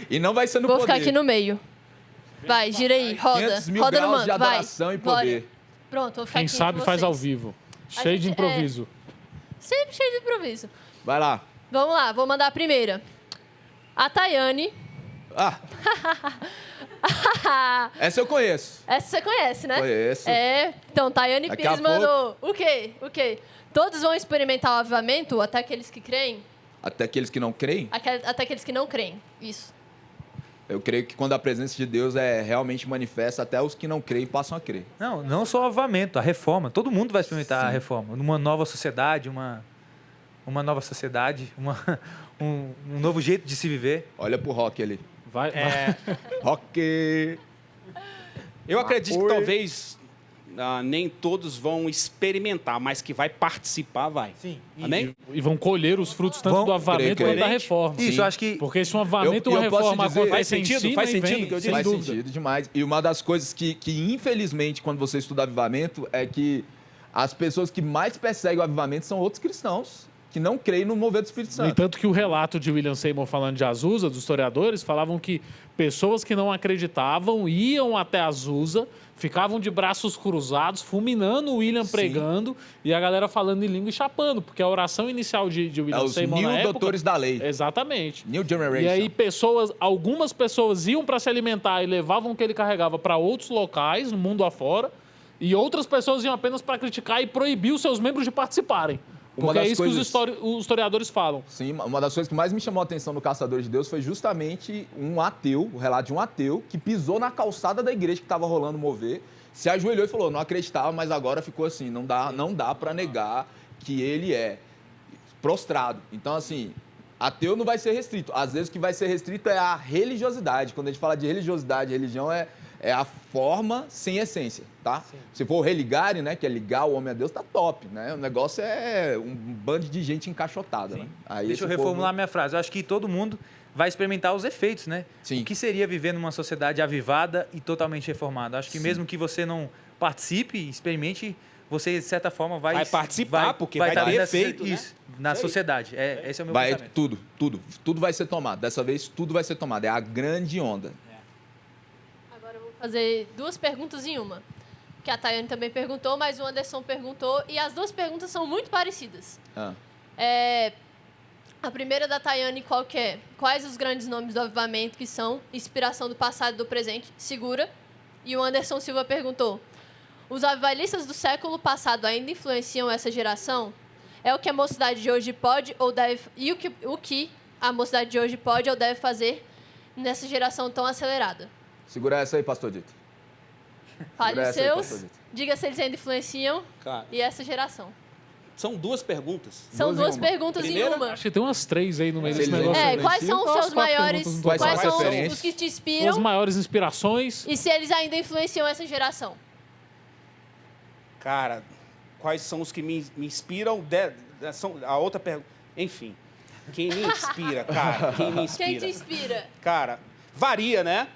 E não vai ser no Vou poder. ficar aqui no meio. Vai, gira aí, roda. 500 mil Roda no graus de manto, vai. adoração e poder. Bora. Pronto, vou ficar Quem aqui sabe com faz vocês. ao vivo. Cheio de gente- improviso. Sempre cheio de improviso. Vai lá. Vamos lá, vou mandar a primeira. A Tayane. Ah, essa eu conheço. Essa você conhece, né? Conheço. Então, Tayane Daqui Pires a pouco- mandou. O quê? O quê? Todos vão experimentar o avivamento, até aqueles que creem? Até aqueles que não creem, Até aqueles que não creem. Isso. eu creio que quando a presença de Deus é realmente manifesta, até os que não creem passam a crer. Não só o avivamento, a reforma. Todo mundo vai experimentar a reforma. Uma nova sociedade, uma nova sociedade, um novo jeito de se viver. Olha pro Rock ali. Vai. Rock! Eu acredito que Oi. talvez nem todos vão experimentar, mas que vai participar, vai. Sim. Amém? E vão colher os frutos tanto Vão- do avivamento creio quanto da que- reforma. Isso, eu acho que... Porque se um avivamento ou uma Eu posso reforma te dizer- acontece Faz sentido? em cima Faz e sentido vem, o que eu sem disse? Faz dúvida. sentido demais. E uma das coisas que, infelizmente, quando você estuda avivamento, é que as pessoas que mais perseguem o avivamento são outros cristãos, que não creem no mover do Espírito No Santo. entanto que o relato de William Seymour falando de Azusa, dos historiadores, falavam que pessoas que não acreditavam iam até Azusa, ficavam de braços cruzados, fulminando o William pregando e a galera falando em língua e chapando, porque a oração inicial de William Os Seymour na new época... doutores da lei. Exatamente. New generation. E aí algumas pessoas iam para se alimentar e levavam o que ele carregava para outros locais, no mundo afora, e outras pessoas iam apenas para criticar e proibir os seus membros de participarem. Porque é isso que os historiadores falam. Sim, uma das coisas que mais me chamou a atenção no Caçador de Deus foi justamente um ateu, o relato de um ateu, que pisou na calçada da igreja que estava rolando mover, se ajoelhou e falou, não acreditava, mas agora ficou assim, não dá para negar que ele é prostrado. Então, assim, ateu não vai ser restrito. Às vezes o que vai ser restrito é a religiosidade. Quando a gente fala de religiosidade, religião é a forma sem essência, tá? Sim. Se for o religare, né, que é ligar o homem a Deus, tá top, né? O negócio é um bando de gente encaixotada, né? Aí Deixa eu reformular minha frase. Eu acho que todo mundo vai experimentar os efeitos, né? Sim. O que seria viver numa sociedade avivada e totalmente reformada? Acho que mesmo que você não participe, experimente, você, de certa forma, vai participar, porque vai estar ter nessa- efeito, né? Isso, na sociedade. Esse é o meu vai pensamento. tudo vai ser tomado. Dessa vez, tudo vai ser tomado. É a grande onda. Agora eu vou fazer 2 perguntas em uma. Que a Tayane também perguntou, mas o Anderson perguntou. E as 2 perguntas são muito parecidas. A primeira da Tayane, qual que é? Quais os grandes nomes do avivamento que são inspiração do passado e do presente? Segura. E o Anderson Silva perguntou, os avivalistas do século passado ainda influenciam essa geração? É o que a mocidade de hoje pode ou deve... E o que a mocidade de hoje pode ou deve fazer nessa geração tão acelerada? Segura essa aí, pastor Dito. Fale os Segura essa aí, seus, pastor Dito. diga se eles ainda influenciam Cara, e essa geração. são 2 perguntas. São 2 duas em uma. perguntas Primeira, em uma. Acho que tem umas 3 aí no meio Se desse eles negócio. influenciam. Quais são os Quais seus 4 maiores... perguntas no Quais são Quais as são referências? os que te As inspiram maiores inspirações. e se eles ainda influenciam essa geração? Cara, quais são os que me inspiram? A outra pergunta... Enfim, quem me inspira, cara? Quem me inspira? Quem te inspira? Cara, varia, né?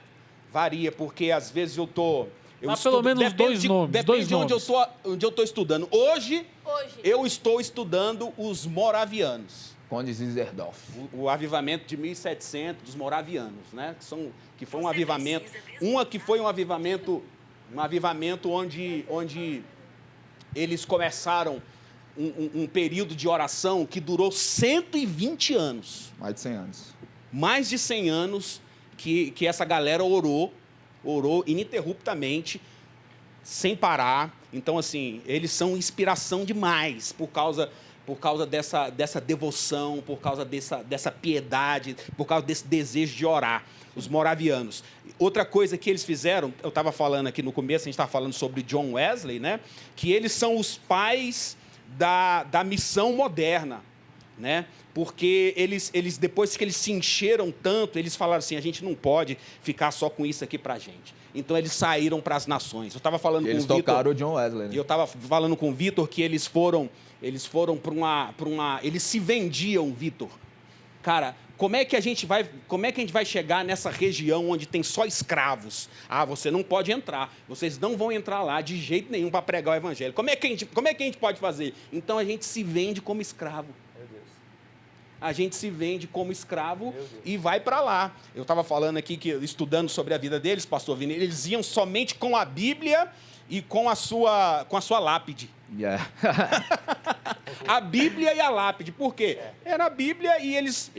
Varia, porque às vezes eu tô... Mas pelo menos depende 2 nomes, Depende 2 de onde nomes. eu tô estudando. Hoje, Hoje. eu estou estudando os moravianos. Conde Zinzendorf. O avivamento de 1700 dos moravianos, né? Que foi um avivamento, um avivamento onde eles começaram um período de oração que durou 120 anos. Mais de 100 anos. Mais de 100 anos que essa galera orou ininterruptamente, sem parar. Então, assim, eles são inspiração demais por causa dessa devoção, por causa dessa piedade, por causa desse desejo de orar, os moravianos. Outra coisa que eles fizeram, eu estava falando aqui no começo, a gente estava falando sobre John Wesley, né? Que eles são os pais da missão moderna, né? Porque eles, depois que eles se encheram tanto, eles falaram assim, a gente não pode ficar só com isso aqui para a gente. Então, eles saíram para as nações. Eu estava falando com o Vitor... Eles tocaram o John Wesley, né? Eu estava falando com o Vitor que eles foram para uma... Eles se vendiam, Vitor. Cara, como é que a gente vai chegar nessa região onde tem só escravos? Ah, você não pode entrar. Vocês não vão entrar lá de jeito nenhum para pregar o evangelho. Como é que a gente pode fazer? Então, a gente se vende como escravo. A gente se vende como escravo e vai para lá. Eu estava falando aqui, estudando sobre a vida deles, pastor Vini, eles iam somente com a Bíblia e com a sua lápide. Yeah. A Bíblia e a lápide. Por quê? Era a Bíblia e eles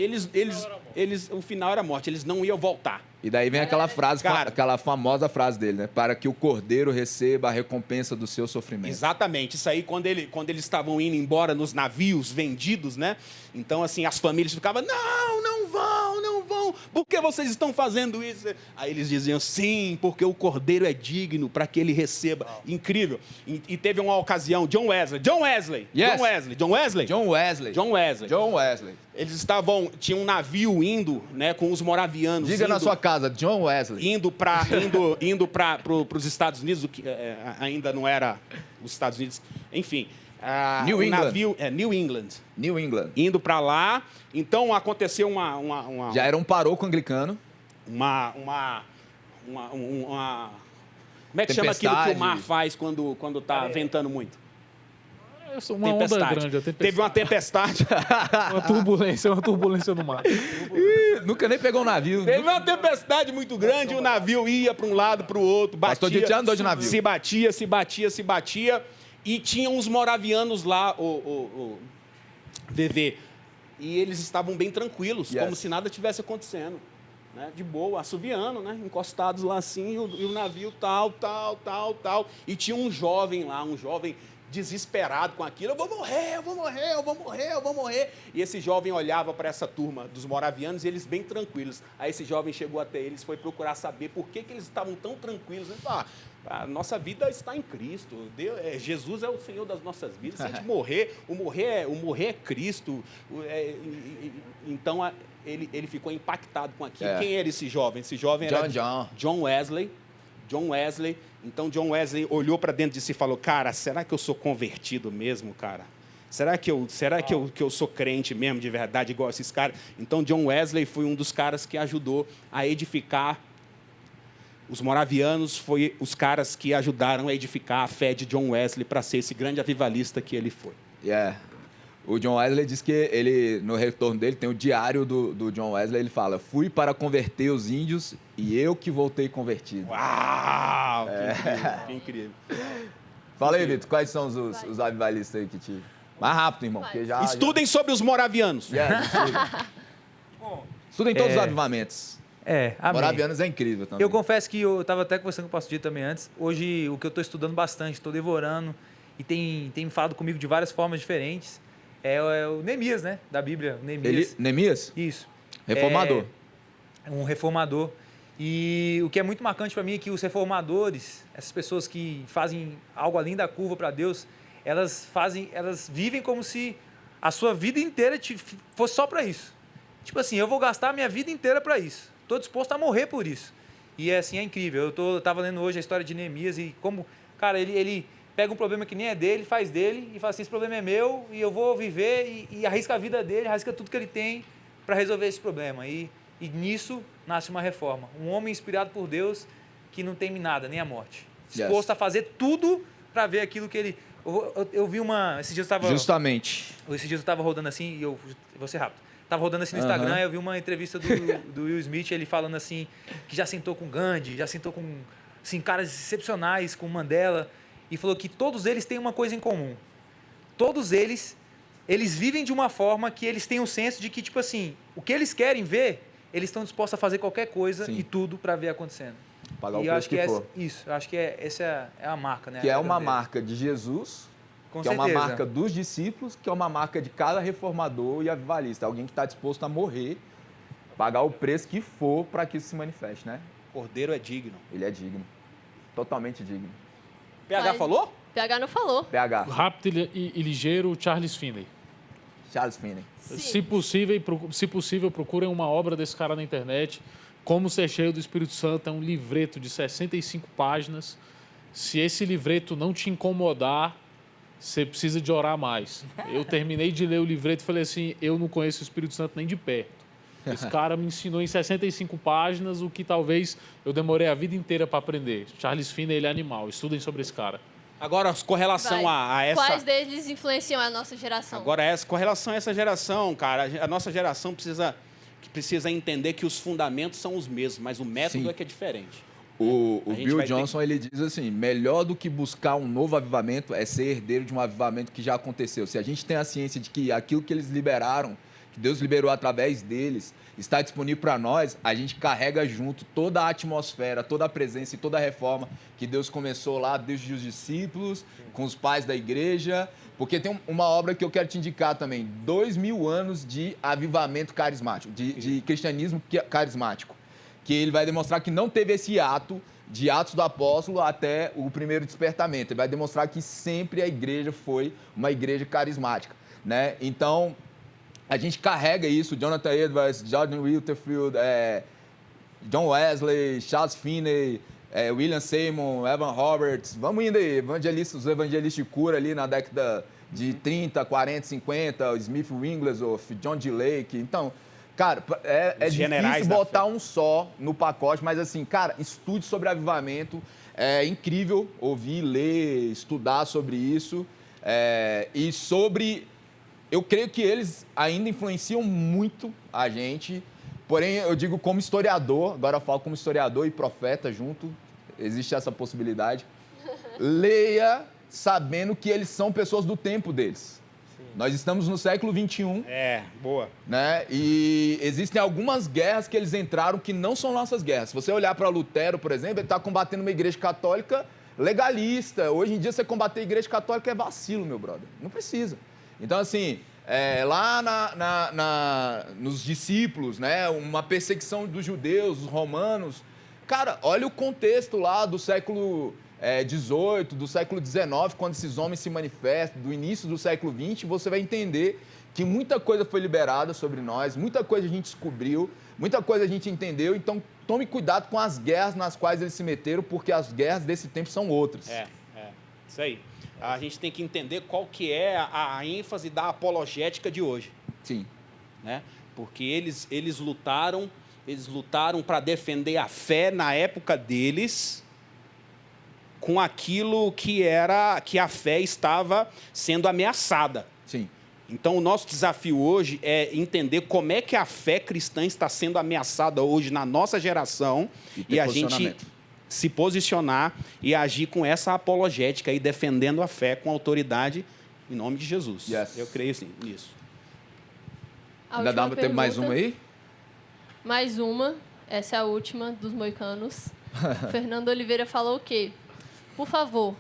o final era morte, eles não iam voltar. E daí vem aquela frase, aquela famosa frase dele, né? Para que o cordeiro receba a recompensa do seu sofrimento. Exatamente. Isso aí, quando eles estavam indo embora nos navios vendidos, né? Então, assim, as famílias ficavam, não vão. Por que vocês estão fazendo isso? Aí eles diziam, sim, porque o cordeiro é digno para que ele receba. Incrível. E teve uma ocasião, John Wesley. Yes. John Wesley. Eles tinha um navio indo, né, com os moravianos. Diga na sua casa, John Wesley. Indo para os Estados Unidos, o que ainda não era os Estados Unidos, enfim. New England. Navio, New England. Indo para lá. Então aconteceu uma Já era um paroco anglicano. Como é que chama aquilo que o mar faz quando está ventando muito? Uma onda grande, Teve uma tempestade. uma turbulência no mar. Nunca nem pegou um navio. Teve uma tempestade muito grande, o navio ia para um lado, para o outro, batia. Pastor Dito já andou de navio. Se batia. E tinha uns moravianos lá, o VV. E eles estavam bem tranquilos, como se nada tivesse acontecendo. Né? De boa, assoviando, né? Encostados lá assim, e o navio tal. E tinha um jovem lá, desesperado com aquilo, eu vou morrer. E esse jovem olhava para essa turma dos moravianos e eles bem tranquilos. Aí esse jovem chegou até eles, foi procurar saber por que eles estavam tão tranquilos. Ele falou, a nossa vida está em Cristo. Jesus é o Senhor das nossas vidas. Se a gente morrer, o morrer é Cristo. Então, ele ficou impactado com aquilo. Quem era esse jovem? Esse jovem era John Wesley. Então, John Wesley olhou para dentro de si e falou, cara, será que eu sou convertido mesmo, cara? Será que eu sou crente mesmo, de verdade, igual esses caras? Então, John Wesley foi um dos caras que ajudou a edificar. Os moravianos foi os caras que ajudaram a edificar a fé de John Wesley para ser esse grande avivalista que ele foi. O John Wesley diz que ele, no retorno dele, tem o diário do John Wesley, ele fala, fui para converter os índios e eu que voltei convertido. Uau! Que incrível. Fala aí, Vitor, quais são os avivalistas aí que te... Mais rápido, irmão, porque já... Estudem sobre os moravianos. Estudem todos os avivamentos. Amém. Moravianos é incrível também. Eu confesso que eu estava até conversando com o pastor Dito também antes. Hoje, o que eu estou estudando bastante, estou devorando, e tem falado comigo de várias formas diferentes, é o Neemias, né? Da Bíblia. Neemias? Isso. Reformador. Um reformador. E o que é muito marcante para mim é que os reformadores, essas pessoas que fazem algo além da curva para Deus, elas vivem como se a sua vida inteira fosse só para isso. Tipo assim, eu vou gastar a minha vida inteira para isso. Estou disposto a morrer por isso. E assim, é incrível. Eu estava lendo hoje a história de Neemias e como, cara, ele pega um problema que nem é dele, faz dele e fala assim, esse problema é meu e eu vou viver e arrisca a vida dele, arrisca tudo que ele tem para resolver esse problema. E nisso nasce uma reforma. Um homem inspirado por Deus que não teme nada, nem a morte. Disposto a fazer tudo para ver aquilo que ele... Eu vi uma... Esses dias eu tava... Justamente. Esses dias eu tava rodando assim, e eu vou ser rápido. Tava rodando assim no Instagram, eu vi uma entrevista do Will Smith, ele falando assim, que já sentou com Gandhi, já sentou com assim, caras excepcionais, com Mandela, e falou que todos eles têm uma coisa em comum. Todos eles vivem de uma forma que eles têm um senso de que, tipo assim, o que eles querem ver, eles estão dispostos a fazer qualquer coisa e tudo para ver acontecendo. Pagar o preço que for. Isso, eu acho que essa é a marca, né? Que é uma marca de Jesus, com que certeza. é uma marca dos discípulos, que é uma marca de cada reformador e avivalista. Alguém que está disposto a morrer, pagar o preço que for para que isso se manifeste, né? O Cordeiro é digno. Ele é digno. Totalmente digno. PH falou? PH não falou. PH. Rápido e ligeiro, Charles Finney. Charles Finney. Se possível, procurem uma obra desse cara na internet. Como Ser Cheio do Espírito Santo é um livreto de 65 páginas. Se esse livreto não te incomodar, você precisa de orar mais. Eu terminei de ler o livreto e falei assim, eu não conheço o Espírito Santo nem de perto. Esse cara me ensinou em 65 páginas o que talvez eu demorei a vida inteira para aprender. Charles Finney, ele é animal. Estudem sobre esse cara. Agora, com relação a essa... Quais deles influenciam a nossa geração? Agora, com relação a essa geração, cara, a nossa geração precisa entender que os fundamentos são os mesmos, mas o método é que é diferente. O Bill Johnson, ele diz assim, melhor do que buscar um novo avivamento é ser herdeiro de um avivamento que já aconteceu. Se a gente tem a ciência de que aquilo que eles liberaram, que Deus liberou através deles, está disponível para nós, a gente carrega junto toda a atmosfera, toda a presença e toda a reforma que Deus começou lá desde os discípulos, com os pais da igreja, porque tem uma obra que eu quero te indicar também, 2000 anos de avivamento carismático, de cristianismo carismático, que ele vai demonstrar que não teve esse ato de Atos do Apóstolo até o primeiro despertamento. Ele vai demonstrar que sempre a igreja foi uma igreja carismática, né? Então, a gente carrega isso, Jonathan Edwards, Jordan Wilterfield, John Wesley, Charles Finney, William Seymour, Evan Roberts, vamos indo aí, os evangelistas de cura ali na década de 30, 40, 50, o Smith Wigglesworth, John D. Lake, então... Cara, é difícil botar um só no pacote, mas assim, cara, estude sobre avivamento. É incrível ouvir, ler, estudar sobre isso. E sobre... Eu creio que eles ainda influenciam muito a gente. Porém, eu digo como historiador, agora eu falo como historiador e profeta junto. Existe essa possibilidade. Leia sabendo que eles são pessoas do tempo deles. Nós estamos no século XXI. Boa. Né? E existem algumas guerras que eles entraram que não são nossas guerras. Se você olhar para Lutero, por exemplo, ele está combatendo uma igreja católica legalista. Hoje em dia, você combater a igreja católica é vacilo, meu brother. Não precisa. Então, assim, lá nos discípulos, né? Uma perseguição dos judeus, dos romanos. Cara, olha o contexto lá do século... 18, do século 19, quando esses homens se manifestam, do início do século 20, você vai entender que muita coisa foi liberada sobre nós, muita coisa a gente descobriu, muita coisa a gente entendeu, então tome cuidado com as guerras nas quais eles se meteram, porque as guerras desse tempo são outras. Isso aí. A gente tem que entender qual que é a ênfase da apologética de hoje. Sim. Né? Porque eles lutaram para defender a fé na época deles, com aquilo que a fé estava sendo ameaçada. Sim. Então, o nosso desafio hoje é entender como é que a fé cristã está sendo ameaçada hoje na nossa geração e a gente se posicionar e agir com essa apologética e defendendo a fé com autoridade em nome de Jesus. Yes. Eu creio sim nisso. Ainda dá para ter mais uma aí? Mais uma. Essa é a última dos moicanos. Fernando Oliveira falou o quê? Por favor,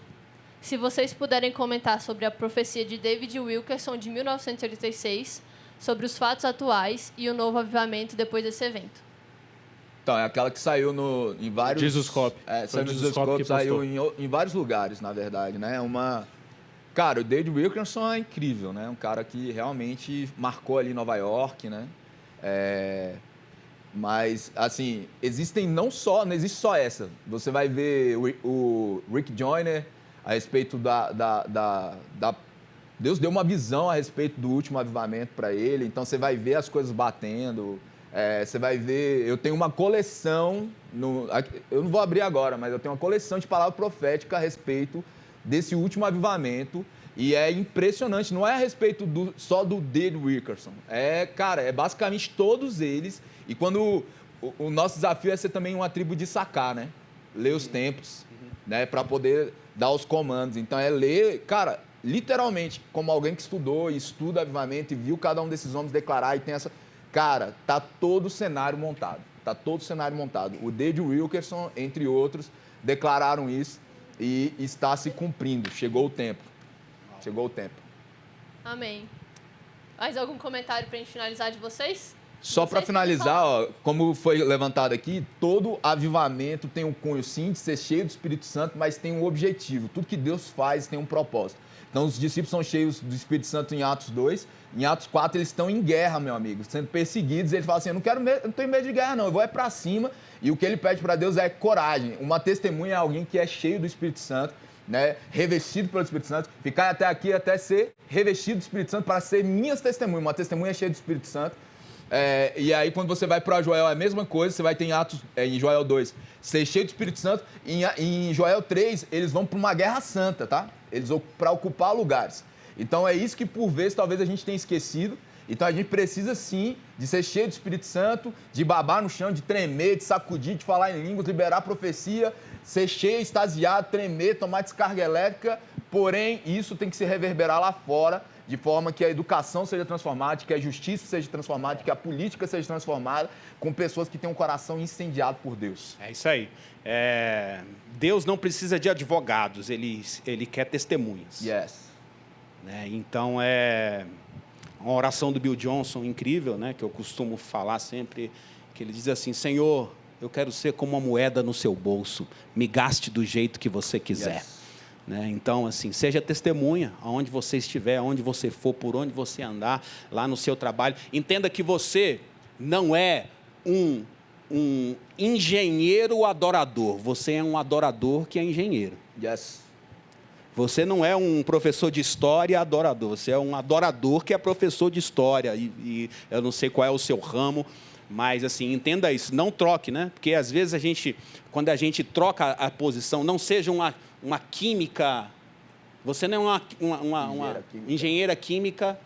se vocês puderem comentar sobre a profecia de David Wilkerson de 1986, sobre os fatos atuais e o novo avivamento depois desse evento. Então, é aquela que saiu em vários... Jesus Cop. Saiu no Jesus Cop, saiu em vários lugares, na verdade, né? Cara, o David Wilkerson é incrível, né? Um cara que realmente marcou ali Nova York, né? Mas, assim, não existe só essa. Você vai ver o Rick Joyner a respeito Deus deu uma visão a respeito do último avivamento para ele, então você vai ver as coisas batendo, você vai ver... Eu tenho uma coleção, eu não vou abrir agora, mas eu tenho uma coleção de palavra profética a respeito desse último avivamento, E é impressionante, não é a respeito só do Dale Wilkerson. Cara, é basicamente todos eles. E quando o nosso desafio é ser também uma tribo de sacar, né? Ler os tempos, né? Para poder dar os comandos. Então é ler, cara, literalmente, como alguém que estudou e estuda avivamento e viu cada um desses homens declarar e tem essa... Cara, tá todo o cenário montado. Tá todo o cenário montado. O Dale Wilkerson, entre outros, declararam isso e está se cumprindo. Chegou o tempo. Chegou o tempo. Amém. Mais algum comentário para a gente finalizar de vocês? Só para finalizar, ó, como foi levantado aqui, todo avivamento tem um cunho, sim, de ser cheio do Espírito Santo, mas tem um objetivo. Tudo que Deus faz tem um propósito. Então, os discípulos são cheios do Espírito Santo em Atos 2. Em Atos 4, eles estão em guerra, meu amigo, sendo perseguidos. Ele fala assim, eu não tenho medo de guerra, não. Eu vou para cima. E o que ele pede para Deus é coragem. Uma testemunha é alguém que é cheio do Espírito Santo, né, revestido pelo Espírito Santo, ficar até aqui até ser revestido do Espírito Santo para ser minhas testemunhas. Uma testemunha cheia do Espírito Santo. E aí, quando você vai para Joel, é a mesma coisa. Você vai ter em Joel 2, ser cheio do Espírito Santo. Em Joel 3, eles vão para uma guerra santa, tá? Eles vão para ocupar lugares. Então, é isso que, por vezes, talvez a gente tenha esquecido. Então, a gente precisa, sim, de ser cheio do Espírito Santo, de babar no chão, de tremer, de sacudir, de falar em línguas, liberar profecia, ser cheio, extasiado, tremer, tomar descarga elétrica. Porém, isso tem que se reverberar lá fora, de forma que a educação seja transformada, que a justiça seja transformada, que a política seja transformada, com pessoas que têm um coração incendiado por Deus. É isso aí. Deus não precisa de advogados, ele quer testemunhas. Yes. Então, uma oração do Bill Johnson incrível, né, que eu costumo falar sempre, que ele diz assim, Senhor, eu quero ser como uma moeda no seu bolso, me gaste do jeito que você quiser. Yes. Então, assim, seja testemunha, aonde você estiver, aonde você for, por onde você andar, lá no seu trabalho. Entenda que você não é um engenheiro adorador, você é um adorador que é engenheiro. Yes. Você não é um professor de história adorador, você é um adorador que é professor de história. E eu não sei qual é o seu ramo, mas, assim, entenda isso, não troque, né? Porque, às vezes, quando a gente troca a posição, não seja uma química, você não é uma engenheira química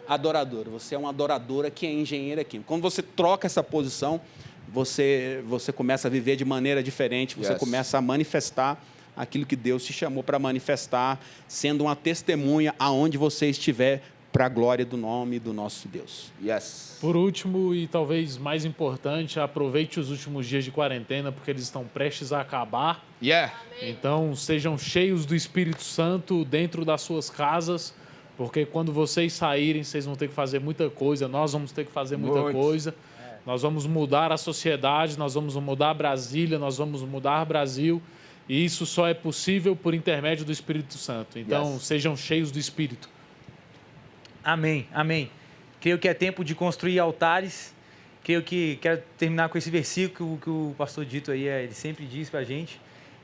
adoradora, você é uma adoradora que é engenheira química. Quando você troca essa posição, você começa a viver de maneira diferente, você começa a manifestar aquilo que Deus te chamou para manifestar, sendo uma testemunha aonde você estiver, para a glória do nome do nosso Deus. Yes. Por último, e talvez mais importante, aproveite os últimos dias de quarentena, porque eles estão prestes a acabar. Yeah. Então, sejam cheios do Espírito Santo dentro das suas casas, porque quando vocês saírem, vocês vão ter que fazer muita coisa, nós vamos ter que fazer muita coisa. Nós vamos mudar a sociedade, nós vamos mudar Brasília, nós vamos mudar Brasil, e isso só é possível por intermédio do Espírito Santo. Então, sejam cheios do Espírito. Amém, amém. Creio que é tempo de construir altares. Creio que quero terminar com esse versículo que o pastor Dito aí, ele sempre diz para a gente,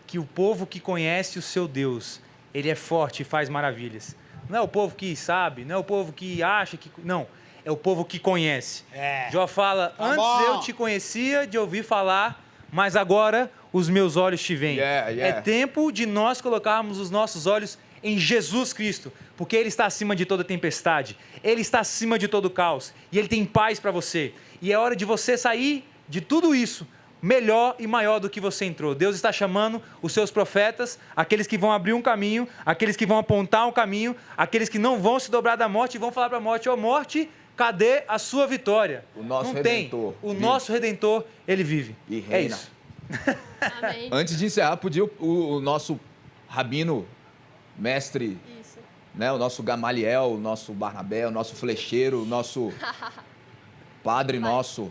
que o povo que conhece o seu Deus, ele é forte e faz maravilhas. Não é o povo que sabe, não é o povo que acha que... Não, é o povo que conhece. Jó fala, antes eu te conhecia de ouvir falar, mas agora os meus olhos te veem. É tempo de nós colocarmos os nossos olhos em Jesus Cristo, porque Ele está acima de toda tempestade, Ele está acima de todo caos, e Ele tem paz para você. E é hora de você sair de tudo isso, melhor e maior do que você entrou. Deus está chamando os seus profetas, aqueles que vão abrir um caminho, aqueles que vão apontar um caminho, aqueles que não vão se dobrar da morte e vão falar para a morte, ó morte, cadê a sua vitória? O nosso não Redentor. Tem. O nosso Redentor, Ele vive. E reina. É isso. Amém. Antes de encerrar, podia o nosso rabino, mestre, né, o nosso Gamaliel, o nosso Barnabé, o nosso flecheiro, o nosso padre nosso,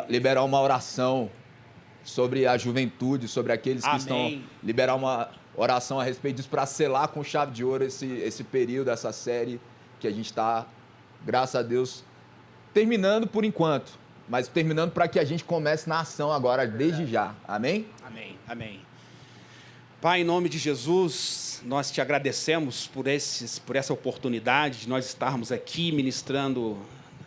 liberar uma oração sobre a juventude, sobre aqueles que estão... Liberar uma oração a respeito disso para selar com chave de ouro esse período, essa série que a gente está, graças a Deus, terminando por enquanto, mas terminando para que a gente comece na ação agora, desde já. Amém? Amém, amém. Pai, em nome de Jesus, nós te agradecemos por essa oportunidade de nós estarmos aqui ministrando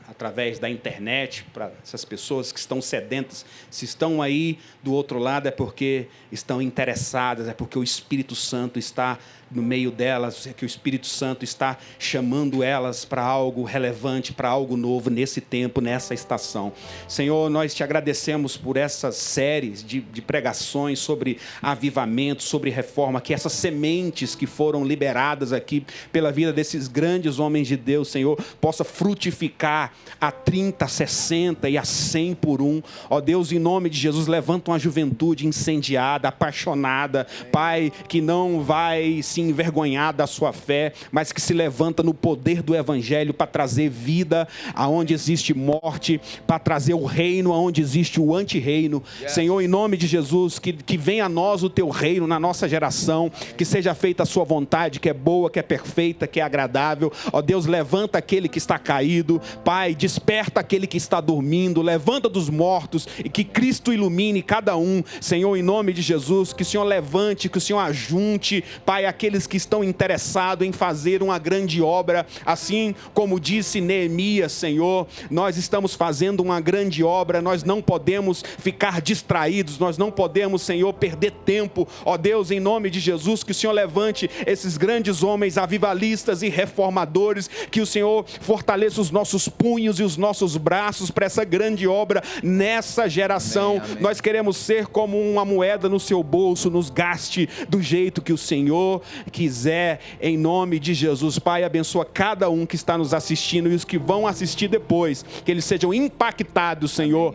através da internet, para essas pessoas que estão sedentas, se estão aí do outro lado é porque estão interessadas, é porque o Espírito Santo está no meio delas, é que o Espírito Santo está chamando elas para algo relevante, para algo novo nesse tempo, nessa estação. Senhor, nós te agradecemos por essas séries de pregações sobre avivamento, sobre reforma, que essas sementes que foram liberadas aqui pela vida desses grandes homens de Deus, Senhor, possa frutificar a 30, a 60 e a 100 por um. Ó Deus, em nome de Jesus, levanta uma juventude incendiada, apaixonada, Pai, que não vai se envergonhar da sua fé, mas que se levanta no poder do Evangelho para trazer vida aonde existe morte, para trazer o reino aonde existe o antirreino. Senhor, em nome de Jesus, que venha a nós o teu reino na nossa geração, que seja feita a sua vontade, que é boa, que é perfeita, que é agradável. Ó Deus, levanta aquele que está caído, Pai, desperta aquele que está dormindo, levanta dos mortos e que Cristo ilumine cada um. Senhor, em nome de Jesus, que o Senhor levante, que o Senhor ajunte, Pai, aqueles que estão interessados em fazer uma grande obra, assim como disse Neemias, Senhor, nós estamos fazendo uma grande obra, nós não podemos ficar distraídos, nós não podemos, Senhor, perder tempo. Ó Deus, em nome de Jesus, que o Senhor levante esses grandes homens avivalistas e reformadores, que o Senhor fortaleça os nossos punhos e os nossos braços para essa grande obra nessa geração. Amém, amém. Nós queremos ser como uma moeda no seu bolso, nos gaste do jeito que o Senhor quiser, em nome de Jesus. Pai, abençoa cada um que está nos assistindo e os que vão assistir depois, que eles sejam impactados, Senhor,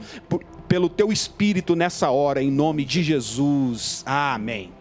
pelo teu Espírito nessa hora, em nome de Jesus. Amém.